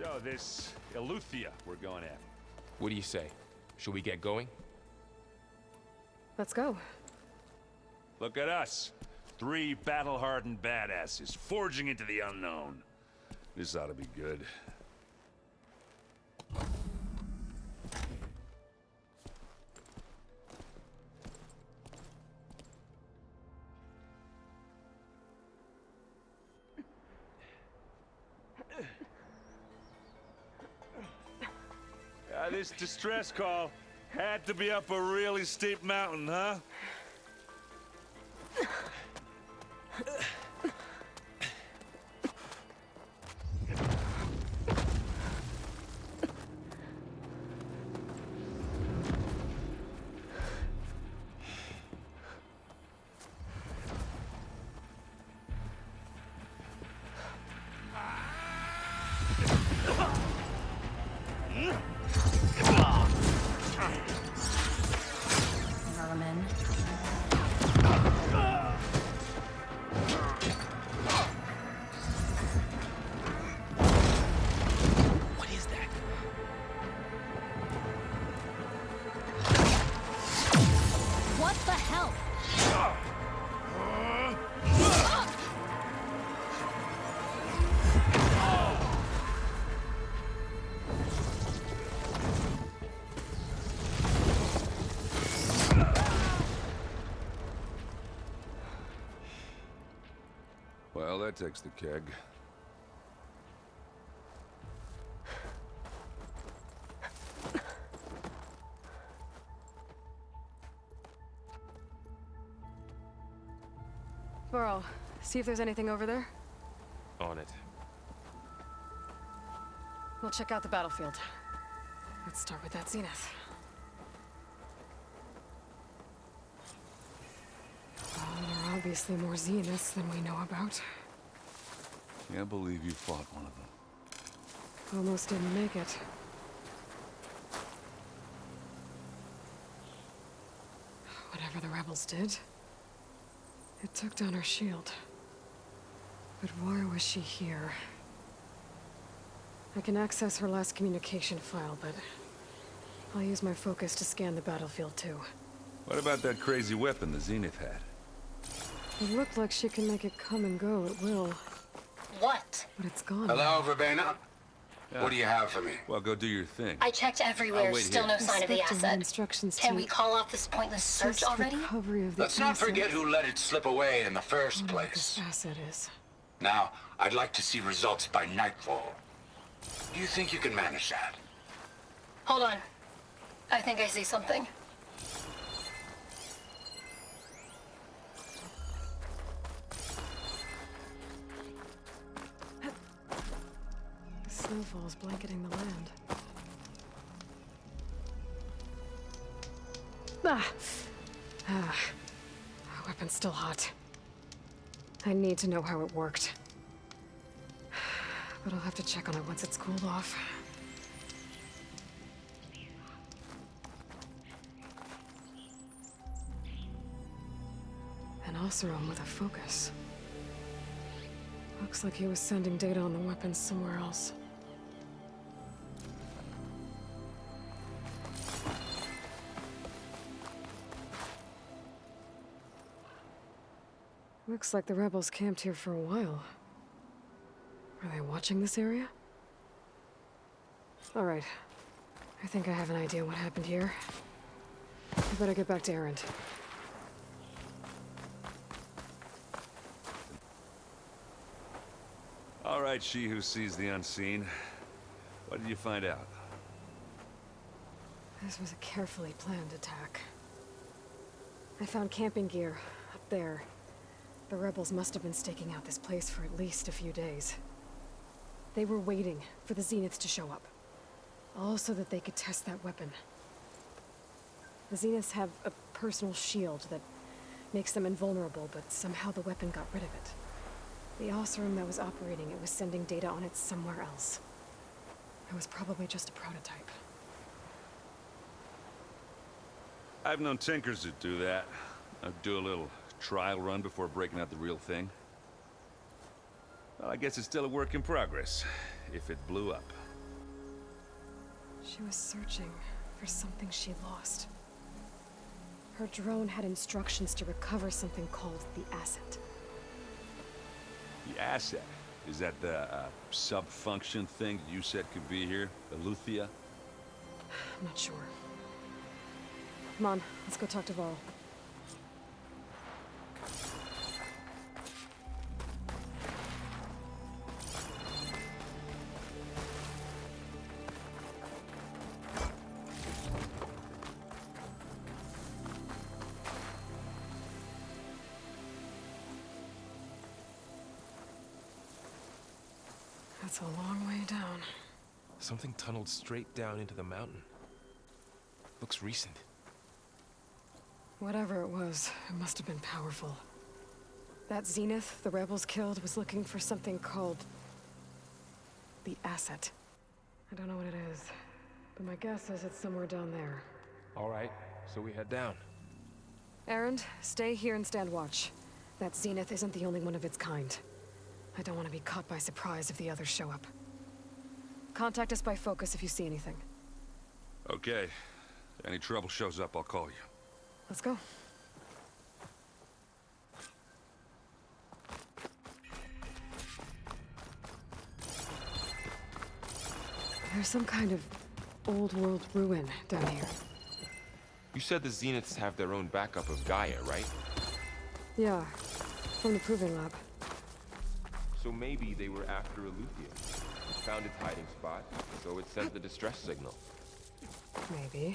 So, this Eleuthia we're going after. What do you say? Should we get going? Let's go. Look at us. 3 battle-hardened badasses forging into the unknown. This ought to be good. This distress call had to be up a really steep mountain, huh? Vermin. What is that? What the hell? Well, that takes the keg. Burl, see if there's anything over there. On it. We'll check out the battlefield. Let's start with that zenith. Well, there are obviously more zeniths than we know about. Can't believe you fought one of them. Almost didn't make it. Whatever the rebels did, it took down her shield. But why was she here? I can access her last communication file, but I'll use my focus to scan the battlefield too. What about that crazy weapon the Zenith had? It looked like she can make it come and go at will, What? but it's gone. Hello, Verbena? Yeah. What do you have for me? Well, go do your thing. I checked everywhere, I'll wait still here. no sign of the Inspector asset. instructions Can to we call off this pointless search assist already? recovery of the Let's not asset. forget who let it slip away in the first I don't know what this place. asset is. Now, I'd like to see results by nightfall. Do you think you can manage that? Hold on. I think I see something. The snowfall's blanketing the land. Ah. The weapon's still hot. I need to know how it worked. But I'll have to check on it once it's cooled off. An Oseram with a focus. Looks like he was sending data on the weapons somewhere else. Looks like the rebels camped here for a while. Are they watching this area? All right. I think I have an idea what happened here. I better get back to Erend. All right, she who sees the unseen. What did you find out? This was a carefully planned attack. I found camping gear up there. The rebels must have been staking out this place for at least a few days. They were waiting for the Zeniths to show up. All so that they could test that weapon. The Zeniths have a personal shield that makes them invulnerable, but somehow the weapon got rid of it. The Oseram that was operating it was sending data on it somewhere else. It was probably just a prototype. I've known tinkers that do that. I'd do a little trial run before breaking out the real thing. Well, I guess it's still a work in progress, if it blew up. She was searching for something she lost. Her drone had instructions to recover something called the asset. The asset? Is that the sub-function thing that you said could be here? The Luthia? I'm not sure. Come on, let's go talk to Varl. That's a long way down. Something tunneled straight down into the mountain. Looks recent. Whatever it was, it must have been powerful. That Zenith the rebels killed was looking for something called the asset. I don't know what it is, but my guess is it's somewhere down there. All right, so we head down. Erend, stay here and stand watch. That Zenith isn't the only one of its kind. I don't want to be caught by surprise if the others show up. Contact us by focus if you see anything. Okay. Any trouble shows up, I'll call you. Let's go. There's some kind of old world ruin down here. You said the Zeniths have their own backup of Gaia, right? Yeah, from the Proving Lab. So maybe they were after Eleuthia. Found its hiding spot, so it sent the distress signal. Maybe.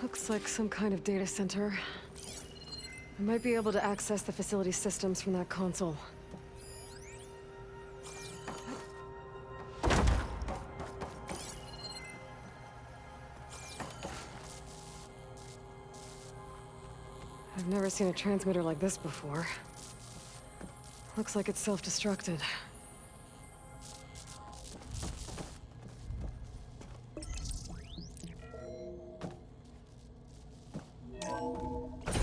Looks like some kind of data center. I might be able to access the facility systems from that console. I've never seen a transmitter like this before. Looks like it's self-destructed.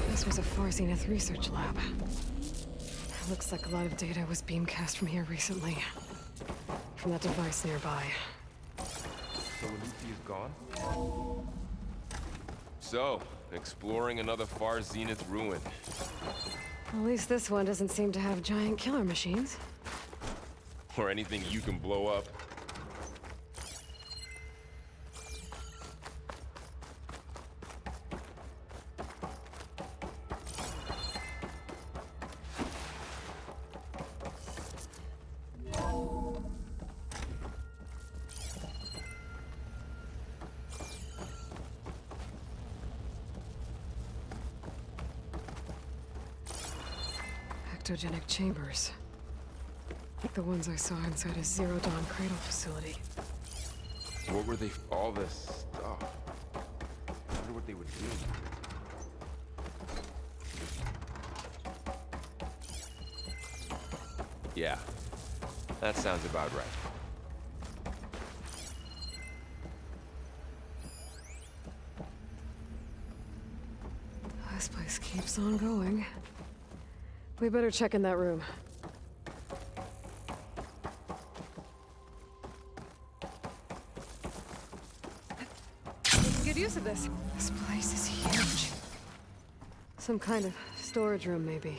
This was a Far Zenith research lab. Looks like a lot of data was beamcast from here recently. From that device nearby. So Eleuthea's gone? So, exploring another Far Zenith ruin. At least this one doesn't seem to have giant killer machines. Or anything you can blow up. Ectogenic chambers. Like the ones I saw inside a Zero Dawn Cradle facility. What were they? All this stuff. I wonder what they would do. Yeah, that sounds about right. This place keeps on going. We better check in that room. Good use of this. This place is huge. Some kind of storage room, maybe.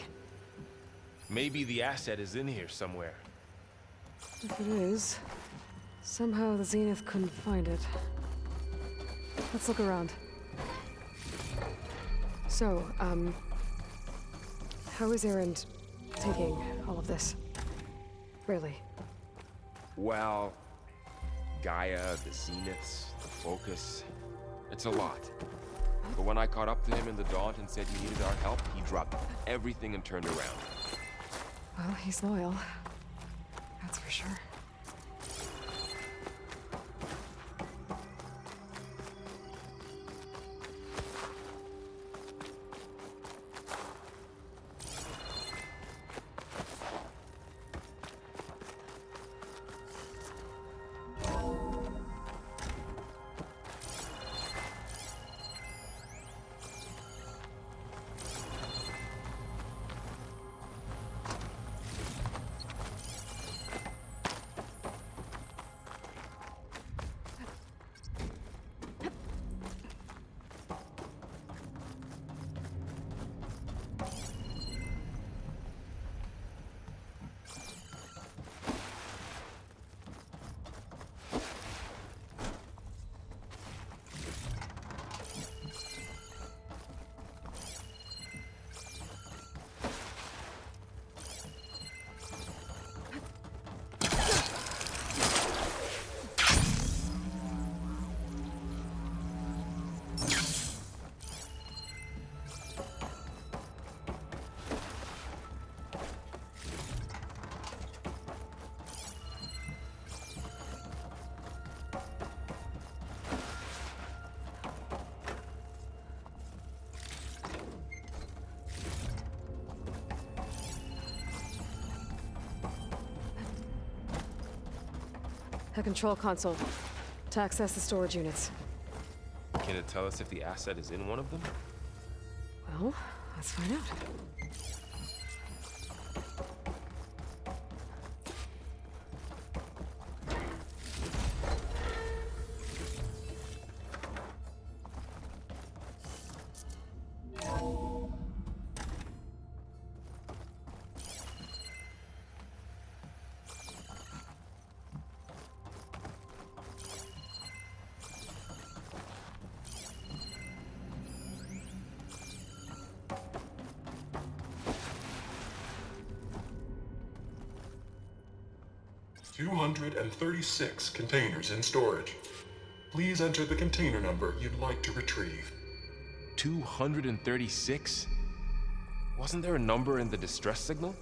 Maybe the asset is in here somewhere. If it is, somehow the Zenith couldn't find it. Let's look around. So, how is Erend taking all of this? Really? Well, Gaia, the Zeniths, the Focus. It's a lot. But when I caught up to him in the Daunt and said he needed our help, he dropped everything and turned around. Well, he's loyal. That's for sure. A control console. To access the storage units. Can it tell us if the asset is in one of them? Well, let's find out. $236 containers in storage. Please enter the container number you'd like to retrieve. 236? Wasn't there a number in the distress signal?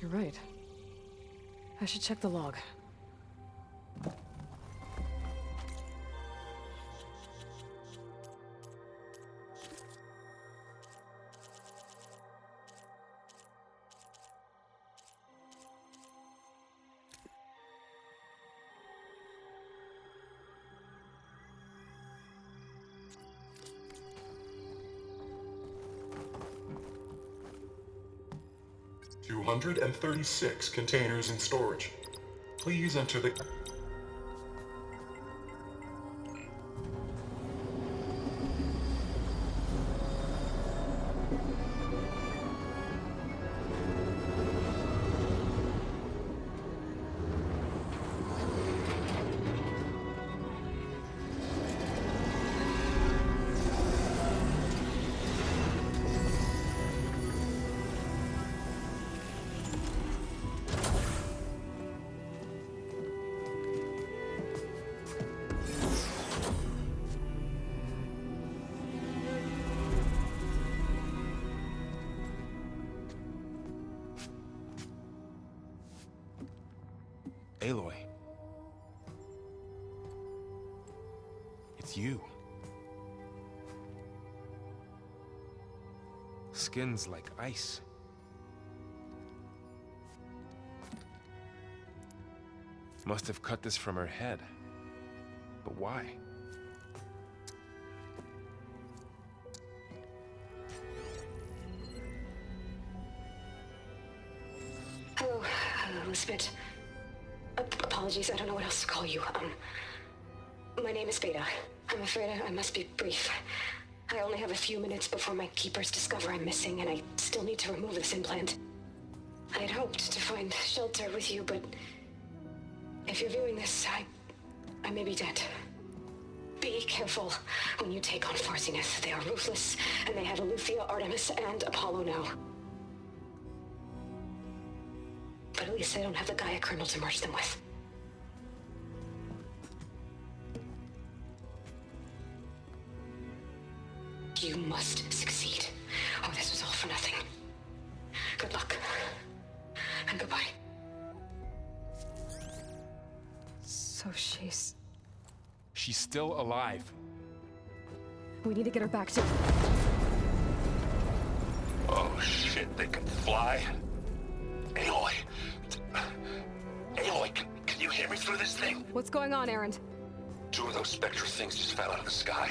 You're right. I should check the log. $236 containers in storage. Please enter the... Aloy. It's you. Skin's like ice. Must have cut this from her head. But why? Hello, Elizabeth. Apologies, I don't know what else to call you. My name is Beta. I'm afraid I must be brief. I only have a few minutes before my keepers discover I'm missing, and I still need to remove this implant. I had hoped to find shelter with you, but if you're viewing this, I may be dead. Be careful when you take on Farsineth. They are ruthless, and they have Eleuthia, Artemis, and Apollo now. But at least they don't have the Gaia kernel to merge them with. You must succeed. Oh, this was all for nothing. Good luck. And goodbye. So she's... She's still alive. We need to get her back to... Oh shit, they can fly? Aloy! Aloy, can you hear me through this thing? What's going on, Erend? Two of those spectral things just fell out of the sky.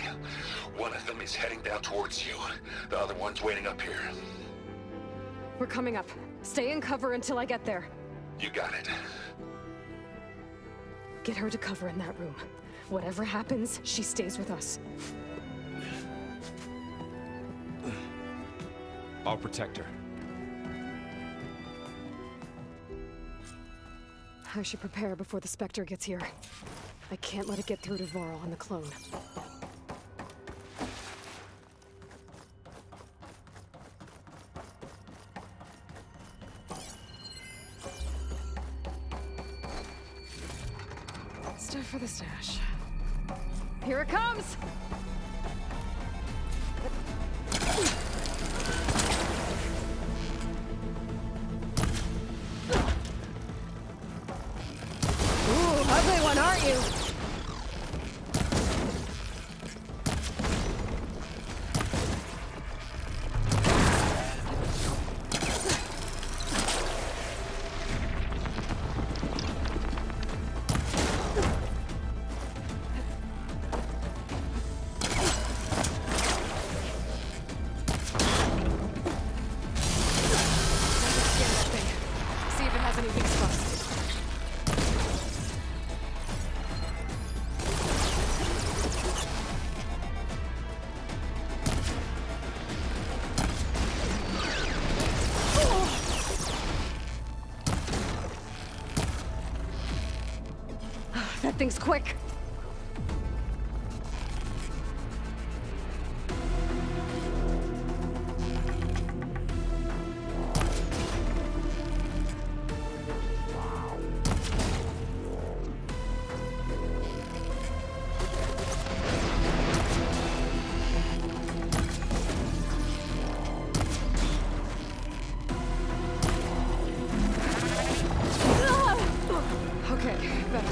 One of them is heading down towards you. The other one's waiting up here. We're coming up. Stay in cover until I get there. You got it. Get her to cover in that room. Whatever happens, she stays with us. I'll protect her. I should prepare before the Spectre gets here. I can't let it get through to Varl and the clone. Stuff for the stash. Here it comes! Ooh, ugly one, aren't you? things quick. Okay, better.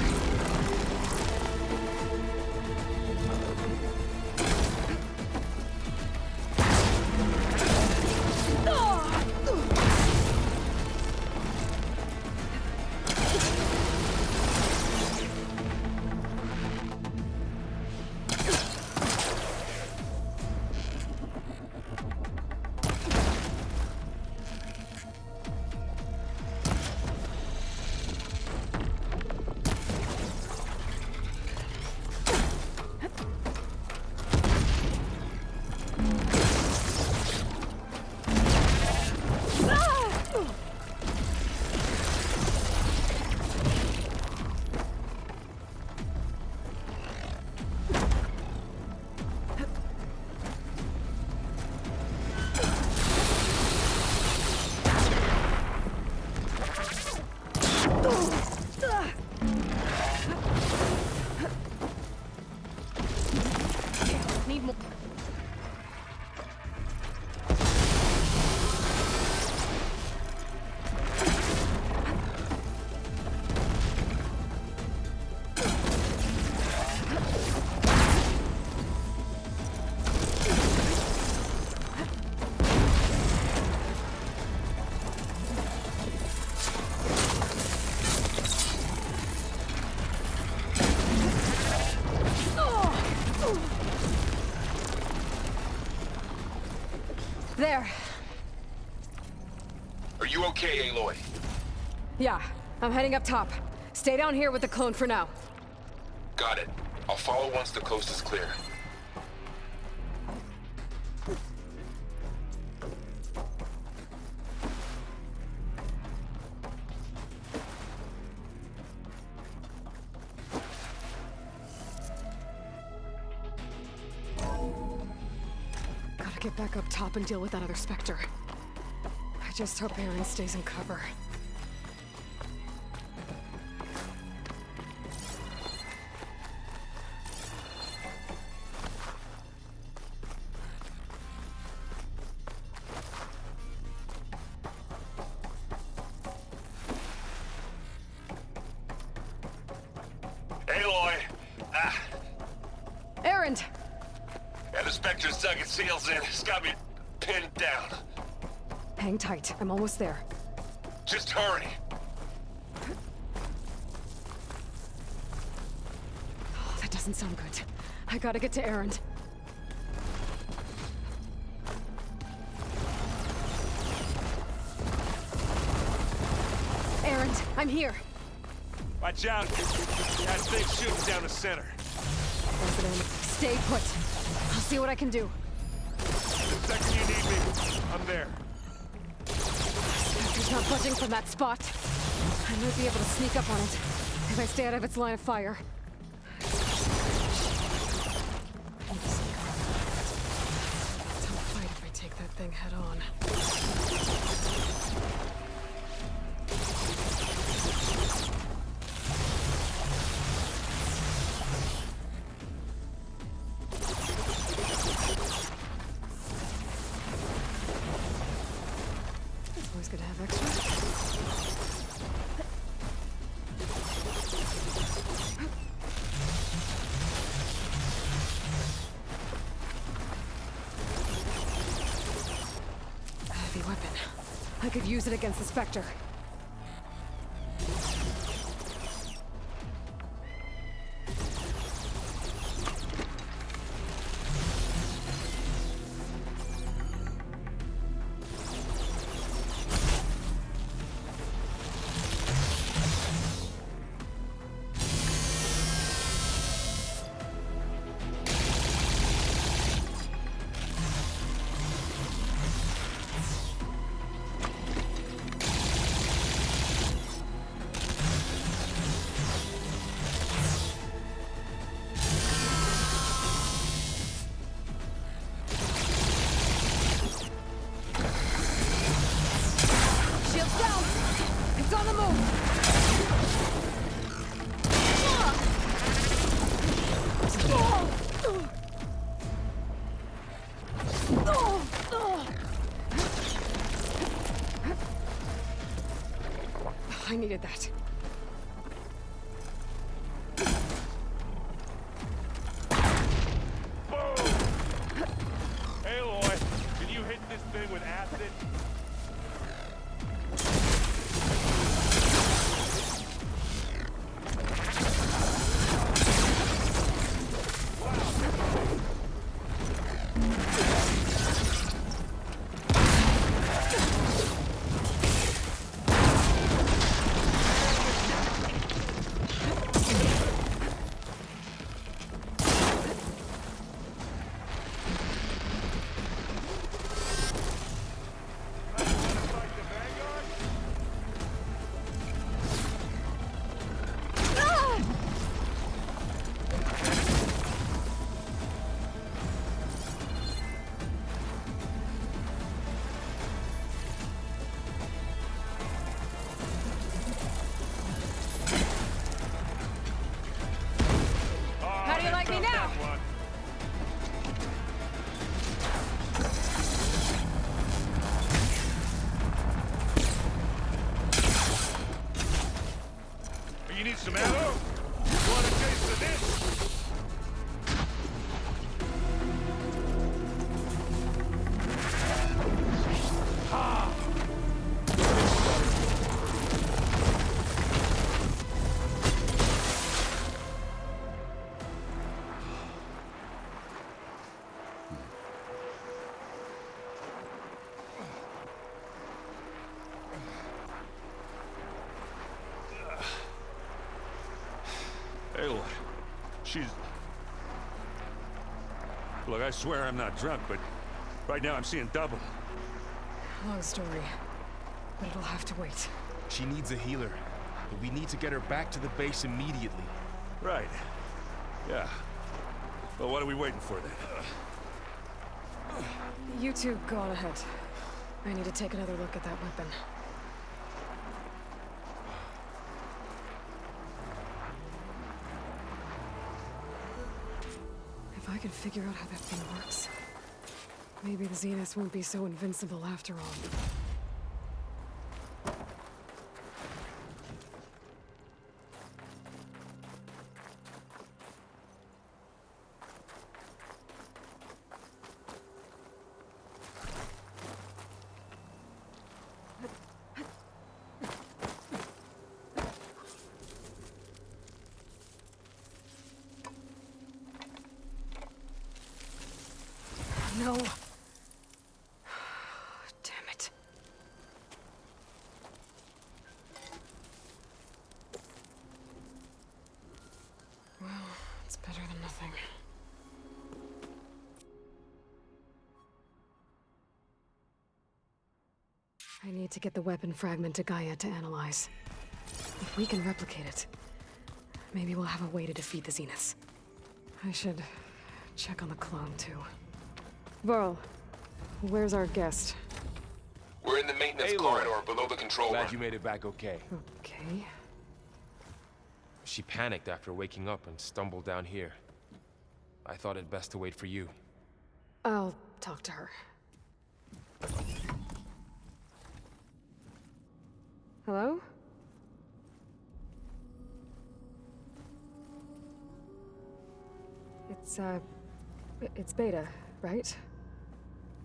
Need more. There. Are you okay, Aloy? Yeah, I'm heading up top. Stay down here with the clone for now. Got it. I'll follow once the coast is clear. Gotta get back up top and deal with that other Spectre. I just hope Aaron stays in cover. Aloy! Aaron! And the Spectre's dug its heels in. It's got me pinned down. Hang tight, I'm almost there. Just hurry. Oh, that doesn't sound good. I gotta get to Aaron. Aaron, I'm here. Watch out. That thing's shooting down the center. President, stay put. I'll see what I can do. The second you need me, I'm there. He's not budging from that spot. I might be able to sneak up on it if I stay out of its line of fire. I need to sneak around. It's a fight if I take that thing head on. It's always good to have extra. A heavy weapon. I could use it against the Spectre. needed that. Boom! Aloy, can you hit this thing with acid? You need some ammo? You want a taste of this? Ha! Aloy, she's... Look, I swear I'm not drunk, but right now I'm seeing double. Long story, but it'll have to wait. She needs a healer, but we need to get her back to the base immediately. Right. Yeah. Well, what are we waiting for then? You two go on ahead. I need to take another look at that weapon. If I can figure out how that thing works, maybe the Zeniths won't be so invincible after all. No. Damn it. Well, it's better than nothing. I need to get the weapon fragment to Gaia to analyze. If we can replicate it, maybe we'll have a way to defeat the Zeniths. I should check on the clone, too. Varl, where's our guest? We're in the maintenance corridor below the control room. Glad you made it back okay. Okay. She panicked after waking up and stumbled down here. I thought it best to wait for you. I'll talk to her. Hello? It's Beta, right?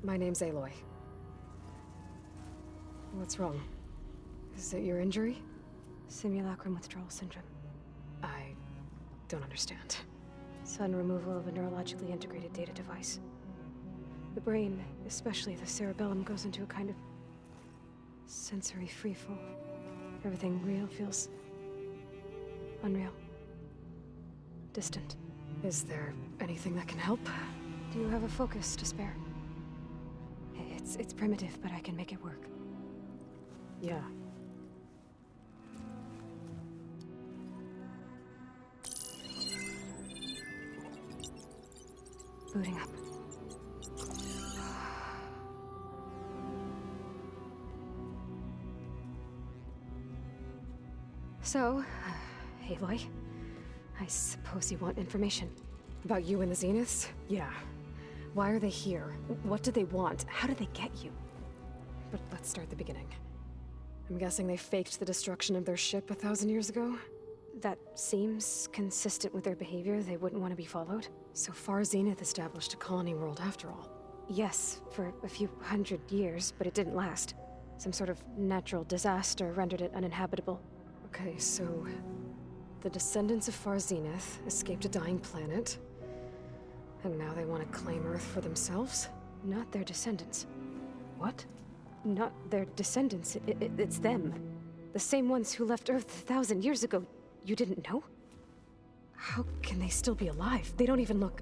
My name's Aloy. What's wrong? Is it your injury? Simulacrum withdrawal syndrome. I don't understand. Sudden removal of a neurologically integrated data device. The brain, especially the cerebellum, goes into a kind of sensory freefall. Everything real feels unreal. Distant. Is there anything that can help? Do you have a focus to spare? It's primitive, but I can make it work. Yeah. Booting up. So, Aloy, I suppose you want information. About you and the Zeniths? Yeah. Why are they here? What do they want? How did they get you? But let's start at the beginning. I'm guessing they faked the destruction of their ship 1,000 years ago? That seems consistent with their behavior. They wouldn't want to be followed. So far, Zenith established a colony world after all. Yes, for a few hundred years, but it didn't last. Some sort of natural disaster rendered it uninhabitable. Okay, so the descendants of Far Zenith escaped a dying planet, and now they want to claim Earth for themselves? Not their descendants. What? Not their descendants. It's them. The same ones who left Earth 1,000 years ago. You didn't know? How can they still be alive? They don't even look...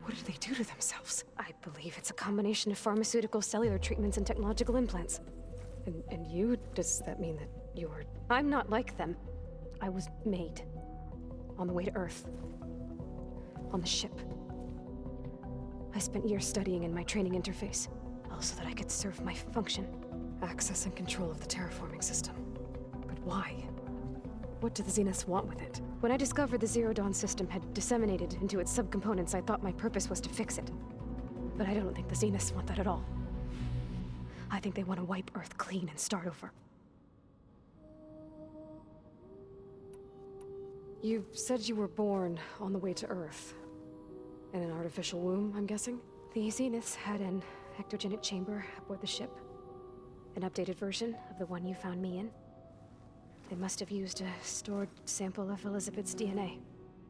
What did they do to themselves? I believe it's a combination of pharmaceutical, cellular treatments, and technological implants. And you? Does that mean that you're... I'm not like them. I was made. On the way to Earth. On the ship. I spent years studying in my training interface, all so that I could serve my function. Access and control of the terraforming system. But why? What do the Zeniths want with it? When I discovered the Zero Dawn system had disseminated into its subcomponents, I thought my purpose was to fix it. But I don't think the Zeniths want that at all. I think they want to wipe Earth clean and start over. You said you were born on the way to Earth. In an artificial womb, I'm guessing? The Zeniths had an ectogenic chamber aboard the ship. An updated version of the one you found me in. They must have used a stored sample of Elizabeth's DNA.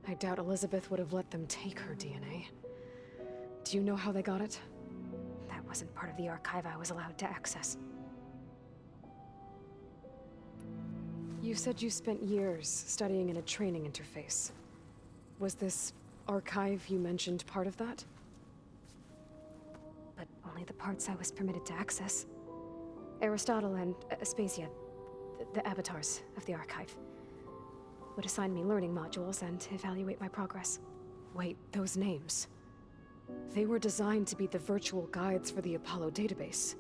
I doubt Elizabeth would have let them take her DNA. Do you know how they got it? That wasn't part of the archive I was allowed to access. You said you spent years studying in a training interface. Was this archive you mentioned part of that? But only the parts I was permitted to access. Aristotle and Aspasia, the avatars of the archive, would assign me learning modules and evaluate my progress. Wait, those names. They were designed to be the virtual guides for the Apollo database,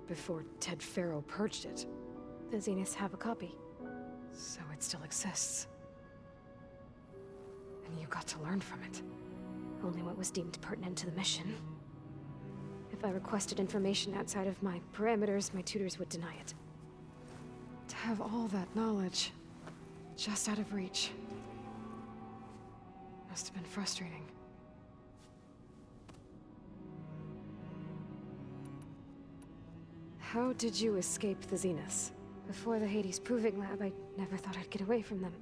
before Ted Faro purged it. The Zeniths have a copy. So it still exists. And you got to learn from it. Only what was deemed pertinent to the mission. If I requested information outside of my parameters, my tutors would deny it. To have all that knowledge, just out of reach. Must have been frustrating. How did you escape the Zeniths? Before the Hades Proving Lab, I never thought I'd get away from them.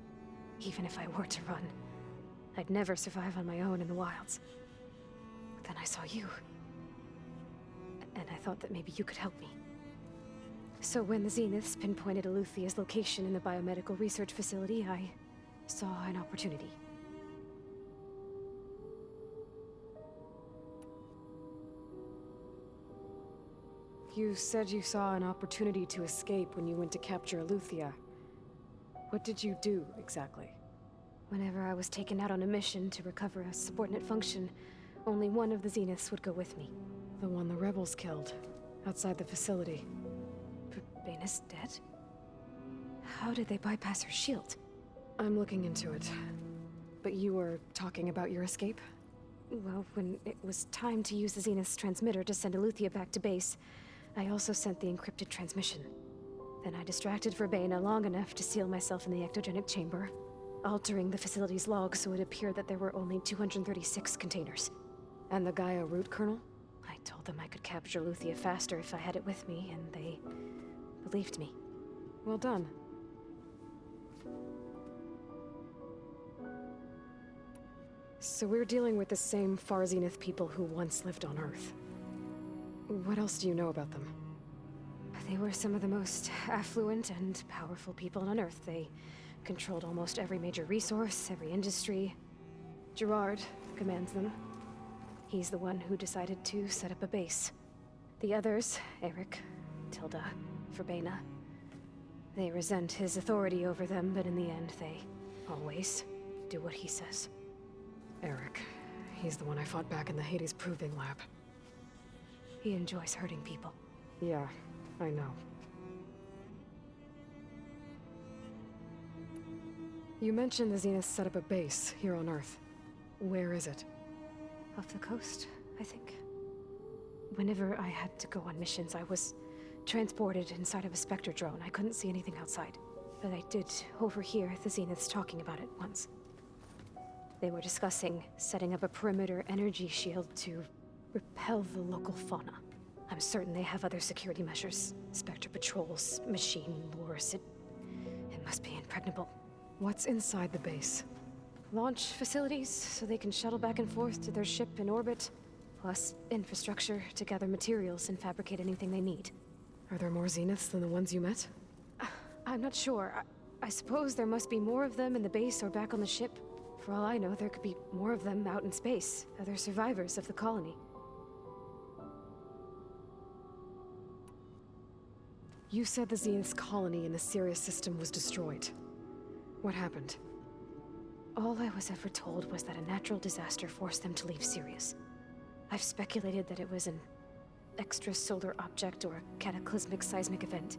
Even if I were to run. I'd never survive on my own in the wilds. But then I saw you. And I thought that maybe you could help me. So when the Zeniths pinpointed Eluthia's location in the biomedical research facility, I saw an opportunity. You said you saw an opportunity to escape when you went to capture Eluthia. What did you do, exactly? Whenever I was taken out on a mission to recover a subordinate function, only one of the Zeniths would go with me. The one the rebels killed, outside the facility. Baina's dead? How did they bypass her shield? I'm looking into it. But you were talking about your escape? Well, when it was time to use the Zenith's transmitter to send Eluthia back to base, I also sent the encrypted transmission. Then I distracted Verbaina long enough to seal myself in the ectogenic chamber, altering the facility's log so it appeared that there were only 236 containers. And the Gaia root kernel? I told them I could capture Eluthia faster if I had it with me, and they believed me. Well done. So we're dealing with the same Far Zenith people who once lived on Earth. What else do you know about them? They were some of the most affluent and powerful people on Earth. They controlled almost every major resource, every industry. Gerard commands them. He's the one who decided to set up a base. The others, Eric, Tilda, Verbaina, they resent his authority over them, but in the end, they always do what he says. Eric. He's the one I fought back in the Hades Proving Lab. He enjoys hurting people. Yeah, I know. You mentioned the Zeniths set up a base here on Earth. Where is it? Off the coast, I think. Whenever I had to go on missions, I was transported inside of a Spectre drone. I couldn't see anything outside. But I did overhear the Zeniths talking about it once. They were discussing setting up a perimeter energy shield to repel the local fauna. I'm certain they have other security measures. Spectre patrols, machine lures. It must be impregnable. What's inside the base? Launch facilities so they can shuttle back and forth to their ship in orbit, plus infrastructure to gather materials and fabricate anything they need. Are there more Zeniths than the ones you met? I'm not sure. I suppose there must be more of them in the base or back on the ship. For all I know, there could be more of them out in space, other survivors of the colony. You said the Zenith's colony in the Sirius system was destroyed. What happened? All I was ever told was that a natural disaster forced them to leave Sirius. I've speculated that it was an extrasolar object or a cataclysmic seismic event.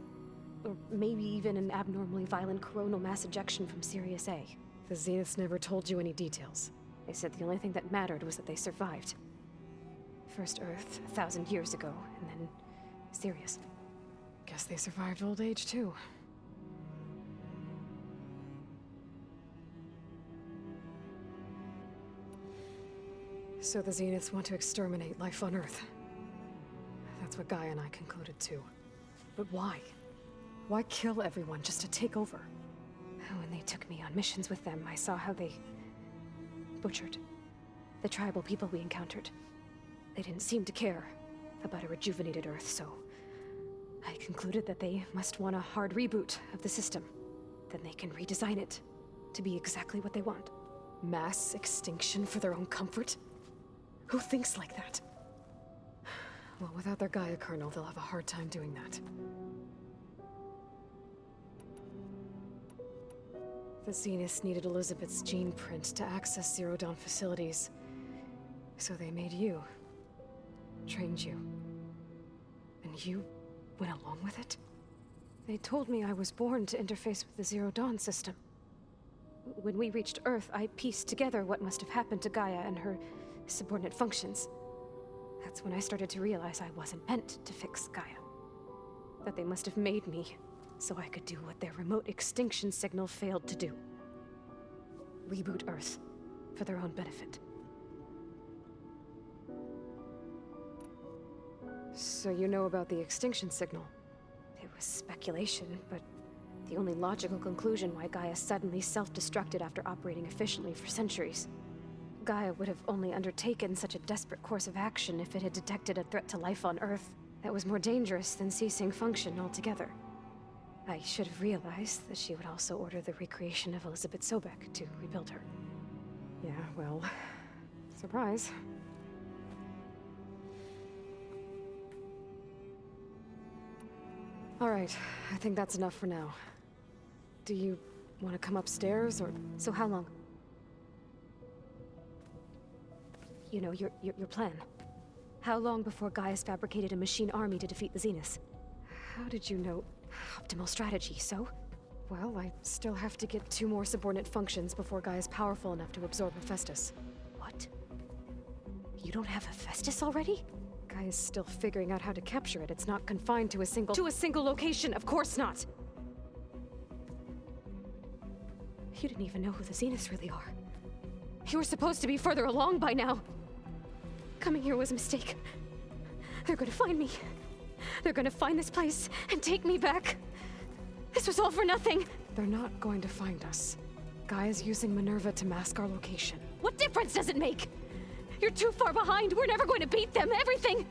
Or maybe even an abnormally violent coronal mass ejection from Sirius A. The Zeniths never told you any details. They said the only thing that mattered was that they survived. First Earth, 1,000 years ago, and then Sirius. Guess they survived old age, too. So the Zeniths want to exterminate life on Earth. That's what Gaia and I concluded, too. But why? Why kill everyone just to take over? When they took me on missions with them, I saw how they butchered the tribal people we encountered. They didn't seem to care about a rejuvenated Earth, so I concluded that they must want a hard reboot of the system. Then they can redesign it to be exactly what they want. Mass extinction for their own comfort? Who thinks like that? Well, without their Gaia kernel, they'll have a hard time doing that. The Zeniths needed Elizabeth's gene print to access Zero Dawn facilities. So they made you. Trained you. And you went along with it? They told me I was born to interface with the Zero Dawn system. When we reached Earth, I pieced together what must have happened to Gaia and her subordinate functions. That's when I started to realize I wasn't meant to fix Gaia. That they must have made me so I could do what their remote extinction signal failed to do. Reboot Earth for their own benefit. So you know about the extinction signal? It was speculation, but the only logical conclusion why Gaia suddenly self-destructed after operating efficiently for centuries. Gaia would have only undertaken such a desperate course of action if it had detected a threat to life on Earth that was more dangerous than ceasing function altogether. I should have realized that she would also order the recreation of Elizabeth Sobek to rebuild her. Yeah, well, surprise. All right, I think that's enough for now. Do you want to come upstairs, or... So how long? You know, your plan. How long before Gaia's fabricated a machine army to defeat the Zeniths? How did you know? Optimal strategy, so? Well, I still have to get 2 more subordinate functions before Gaia's powerful enough to absorb Hephaestus. What? You don't have Hephaestus already? Gaia's still figuring out how to capture it. It's not confined to a single... To a single location, of course not! You didn't even know who the Zeniths really are. You were supposed to be further along by now. Coming here was a mistake. They're gonna find me. They're gonna find this place and take me back. This was all for nothing. They're not going to find us. Gaia's using Minerva to mask our location. What difference does it make? You're too far behind. We're never going to beat them. Everything,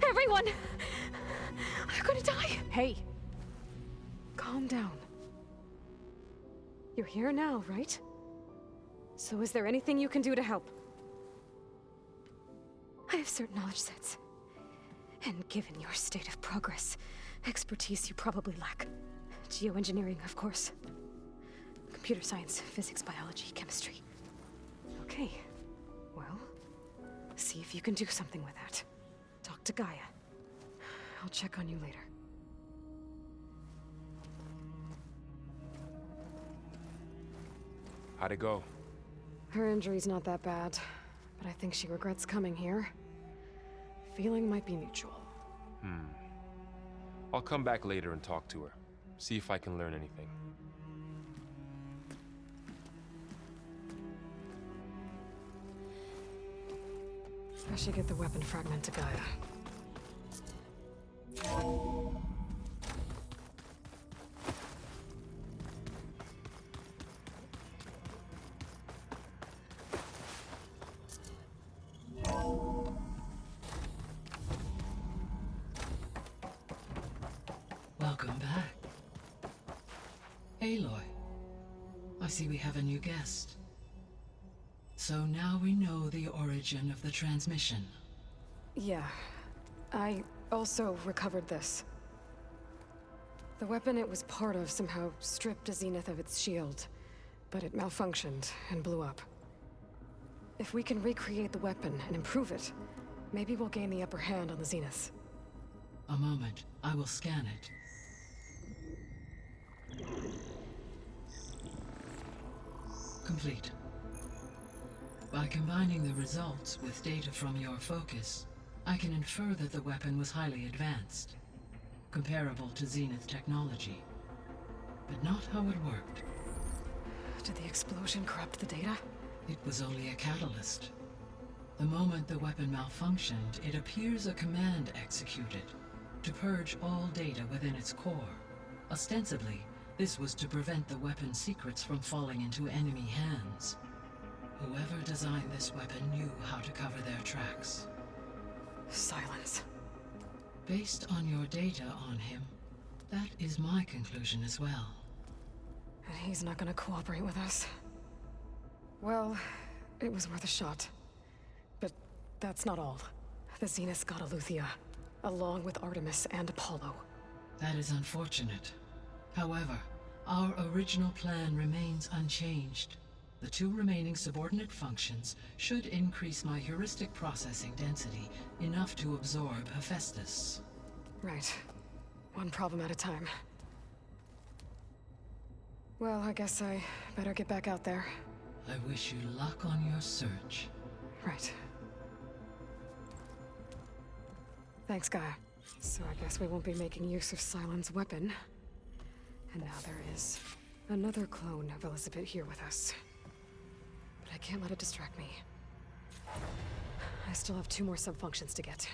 everyone, are gonna die. Hey, calm down. You're here now, right? So is there anything you can do to help? I have certain knowledge sets. And given your state of progress, expertise you probably lack. Geoengineering, of course. Computer science, physics, biology, chemistry. Okay. Well, see if you can do something with that. Talk to Gaia. I'll check on you later. How'd it go? Her injury's not that bad, but I think she regrets coming here. Feeling might be mutual. I'll come back later and talk to her. See if I can learn anything. I should get the weapon fragment to Gaia. Welcome back. Aloy, I see we have a new guest. So now we know the origin of the transmission. Yeah. I also recovered this. The weapon it was part of somehow stripped a Zenith of its shield, but it malfunctioned and blew up. If we can recreate the weapon and improve it, maybe we'll gain the upper hand on the Zeniths. A moment, I will scan it. Complete. By combining the results with data from your focus, I can infer that the weapon was highly advanced, comparable to Zenith technology, but not how it worked. Did the explosion corrupt the data? It was only a catalyst. The moment the weapon malfunctioned, it appears a command executed to purge all data within its core. Ostensibly, this was to prevent the weapon's secrets from falling into enemy hands. Whoever designed this weapon knew how to cover their tracks. Silence. Based on your data on him, that is my conclusion as well. And he's not gonna cooperate with us. Well, it was worth a shot. But that's not all. The Zeniths got Aletheia, along with Artemis and Apollo. That is unfortunate. However, our original plan remains unchanged. The two remaining subordinate functions should increase my heuristic processing density enough to absorb Hephaestus. Right. One problem at a time. Well, I guess I better get back out there. I wish you luck on your search. Right. Thanks, Gaia. So I guess we won't be making use of Cylon's weapon. And now there is another clone of Elizabeth here with us. But I can't let it distract me. I still have 2 more subfunctions to get.